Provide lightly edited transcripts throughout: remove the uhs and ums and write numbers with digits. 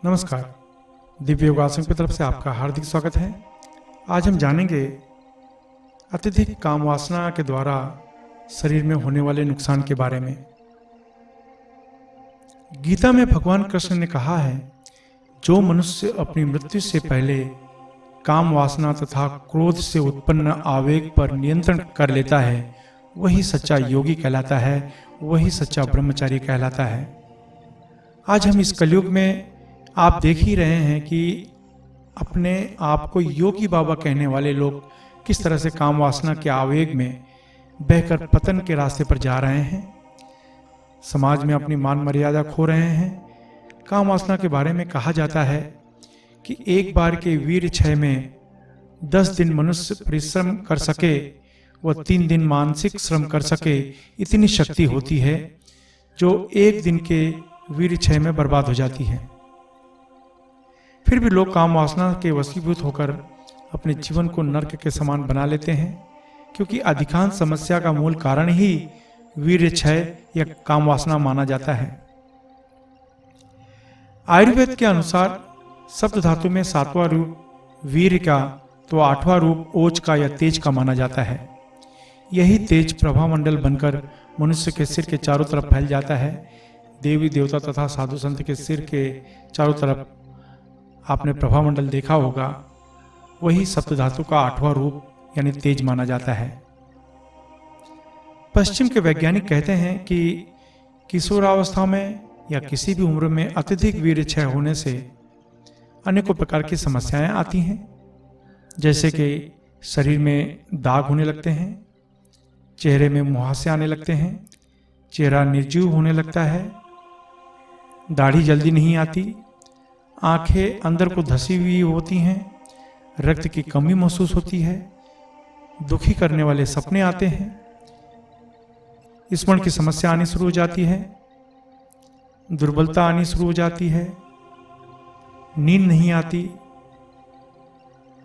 नमस्कार, दिव्य योगासन की तरफ से आपका हार्दिक स्वागत है। आज हम जानेंगे अत्यधिक काम वासना के द्वारा शरीर में होने वाले नुकसान के बारे में। गीता में भगवान कृष्ण ने कहा है, जो मनुष्य अपनी मृत्यु से पहले काम वासना तथा क्रोध से उत्पन्न आवेग पर नियंत्रण कर लेता है, वही सच्चा योगी कहलाता है, वही सच्चा ब्रह्मचारी कहलाता है। आज हम इस कलयुग में आप देख ही रहे हैं कि अपने आप को योगी बाबा कहने वाले लोग किस तरह से काम वासना के आवेग में बहकर पतन के रास्ते पर जा रहे हैं। समाज में अपनी मान मर्यादा खो रहे हैं। काम वासना के बारे में कहा जाता है कि एक बार के वीर क्षय में 10 दिन मनुष्य परिश्रम कर सके व 3 दिन मानसिक श्रम कर सके, इतनी शक्ति होती है जो एक दिन के वीर क्षय में बर्बाद हो जाती है। फिर भी लोग काम वासना के वशीभूत होकर अपने जीवन को नर्क के समान बना लेते हैं, क्योंकि अधिकांश समस्या का मूल कारण ही वीर्य क्षय या काम वासना माना जाता है। आयुर्वेद के अनुसार सप्त धातु में 7वां रूप वीर्य का तो 8वां रूप ओज का या तेज का माना जाता है। यही तेज प्रभामंडल बनकर मनुष्य के सिर के चारों तरफ फैल जाता है। देवी देवता तथा साधु संत के सिर के चारों तरफ आपने प्रभामंडल देखा होगा, वही सप्त धातु का 8वां रूप यानी तेज माना जाता है। पश्चिम के वैज्ञानिक कहते हैं कि किशोरावस्था में या किसी भी उम्र में अत्यधिक वीर्य क्षय होने से अनेकों प्रकार की समस्याएं आती हैं, जैसे कि शरीर में दाग होने लगते हैं, चेहरे में मुहासे आने लगते हैं, चेहरा निर्जीव होने लगता है, दाढ़ी जल्दी नहीं आती, आंखें अंदर को धसी हुई होती हैं, रक्त की कमी महसूस होती है, दुखी करने वाले सपने आते हैं, स्मरण की समस्या आनी शुरू हो जाती है, दुर्बलता आनी शुरू हो जाती है, नींद नहीं आती,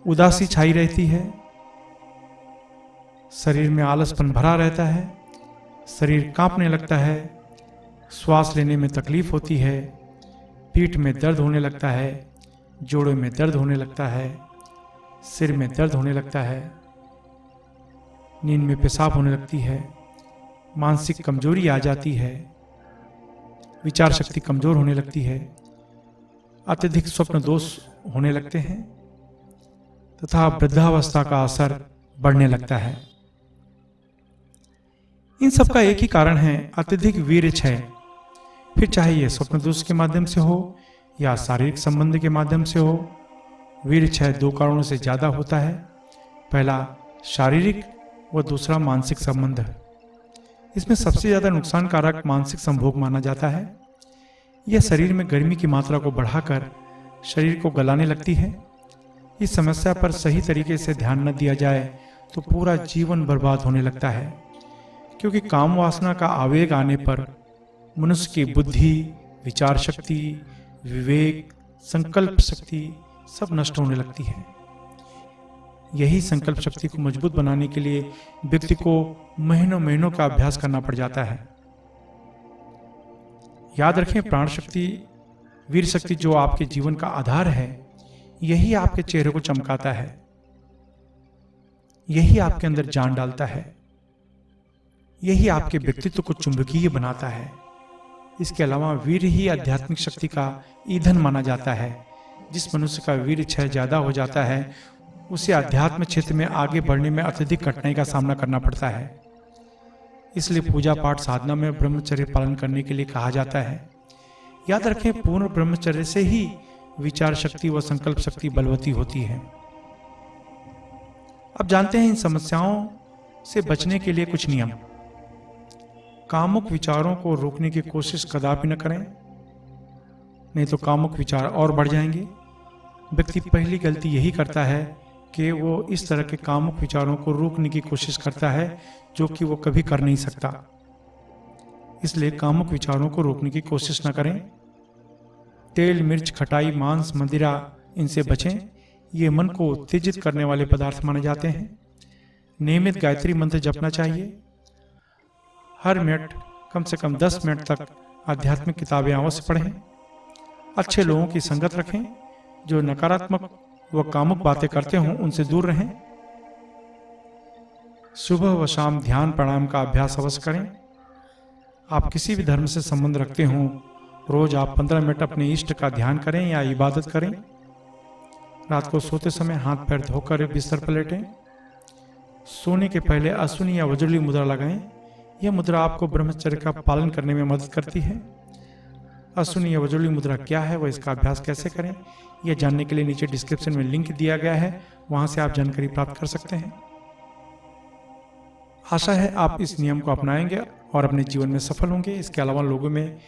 उदासी छाई रहती है, शरीर में आलसपन भरा रहता है, शरीर कांपने लगता है, श्वास लेने में तकलीफ होती है, पीठ में दर्द होने लगता है, जोड़ों में दर्द होने लगता है, सिर में दर्द होने लगता है, नींद में पेशाब होने लगती है, मानसिक कमजोरी आ जाती है, विचार शक्ति कमजोर होने लगती है, अत्यधिक स्वप्न दोष होने लगते हैं तथा वृद्धावस्था का असर बढ़ने लगता है। इन सब का एक ही कारण है, अत्यधिक वीर्य क्षय। फिर चाहे यह स्वप्न दोष के माध्यम से हो या शारीरिक संबंध के माध्यम से हो, वीर्य क्षय 2 कारणों से ज्यादा होता है। पहला शारीरिक व दूसरा मानसिक संबंध। इसमें सबसे ज्यादा नुकसान कारक मानसिक संभोग माना जाता है। यह शरीर में गर्मी की मात्रा को बढ़ाकर शरीर को गलाने लगती है। इस समस्या पर सही तरीके से ध्यान न दिया जाए तो पूरा जीवन बर्बाद होने लगता है, क्योंकि काम वासना का आवेग आने पर मनुष्य की बुद्धि, विचार शक्ति, विवेक, संकल्प शक्ति सब नष्ट होने लगती है। यही संकल्प शक्ति को मजबूत बनाने के लिए व्यक्ति को महीनों महीनों का अभ्यास करना पड़ जाता है। याद रखें, प्राण शक्ति, वीर शक्ति जो आपके जीवन का आधार है, यही आपके चेहरे को चमकाता है, यही आपके अंदर जान डालता है, यही आपके व्यक्तित्व को चुंबकीय बनाता है। इसके अलावा वीर ही आध्यात्मिक शक्ति का ईंधन माना जाता है। जिस मनुष्य का वीर क्षय ज्यादा हो जाता है, उसे आध्यात्म क्षेत्र में आगे बढ़ने में अत्यधिक कठिनाई का सामना करना पड़ता है। इसलिए पूजा पाठ साधना में ब्रह्मचर्य पालन करने के लिए कहा जाता है। याद रखें, पूर्ण ब्रह्मचर्य से ही विचार शक्ति व संकल्प शक्ति बलवती होती है। अब जानते हैं इन समस्याओं से बचने के लिए कुछ नियम। कामुक विचारों को रोकने की कोशिश कदापि न करें, नहीं तो कामुक विचार और बढ़ जाएंगे। व्यक्ति पहली गलती यही करता है कि वो इस तरह के कामुक विचारों को रोकने की कोशिश करता है जो कि वो कभी कर नहीं सकता। इसलिए कामुक विचारों को रोकने की कोशिश न करें। तेल, मिर्च, खटाई, मांस, मदिरा, इनसे बचें। ये मन को उत्तेजित करने वाले पदार्थ माने जाते हैं। नियमित गायत्री मंत्र जपना चाहिए। हर मिनट कम से कम 10 मिनट तक आध्यात्मिक किताबें अवश्य पढ़ें। अच्छे लोगों की संगत रखें। जो नकारात्मक व कामुक बातें करते हों उनसे दूर रहें। सुबह व शाम ध्यान प्राणायाम का अभ्यास अवश्य करें। आप किसी भी धर्म से संबंध रखते हों, रोज आप 15 मिनट अपने इष्ट का ध्यान करें या इबादत करें। रात को सोते समय हाथ पैर धोकर बिस्तर पर लेटें। सोने के पहले अश्विनी या वज्रली मुद्रा लगाएं। यह मुद्रा आपको ब्रह्मचर्य का पालन करने में मदद करती है। अश्विनी या वज्रली मुद्रा क्या है व इसका अभ्यास कैसे करें, यह जानने के लिए नीचे डिस्क्रिप्शन में लिंक दिया गया है, वहां से आप जानकारी प्राप्त कर सकते हैं। आशा है आप इस नियम को अपनाएंगे और अपने जीवन में सफल होंगे। इसके अलावा लोगों में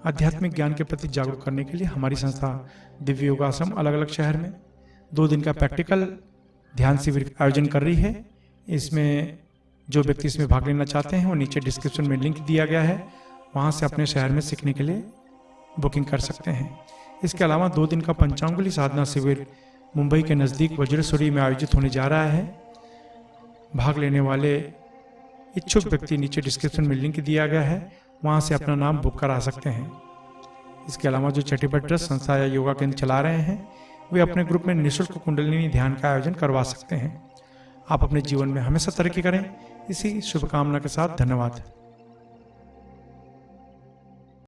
आध्यात्मिक ज्ञान के प्रति जागरूक करने के लिए हमारी संस्था दिव्य योगाश्रम अलग अलग शहर में 2 दिन का प्रैक्टिकल ध्यान शिविर आयोजन कर रही है। इसमें जो व्यक्ति इसमें भाग लेना चाहते हैं वो नीचे डिस्क्रिप्शन में लिंक दिया गया है, वहाँ से अपने शहर में सीखने के लिए बुकिंग कर सकते हैं। इसके अलावा 2 दिन का पंचांगुली साधना शिविर मुंबई के नज़दीक वज्रेश्वरी में आयोजित होने जा रहा है। भाग लेने वाले इच्छुक व्यक्ति नीचे डिस्क्रिप्शन में लिंक दिया गया है, वहाँ से अपना नाम बुक करा सकते हैं। इसके अलावा जो चैरिटेबल ट्रस्ट संस्था या योगा केंद्र चला रहे हैं वे अपने ग्रुप में निःशुल्क कुंडलिनी ध्यान का आयोजन करवा सकते हैं। आप अपने जीवन में हमेशा तरक्की करें। इसी शुभकामना के साथ धन्यवाद।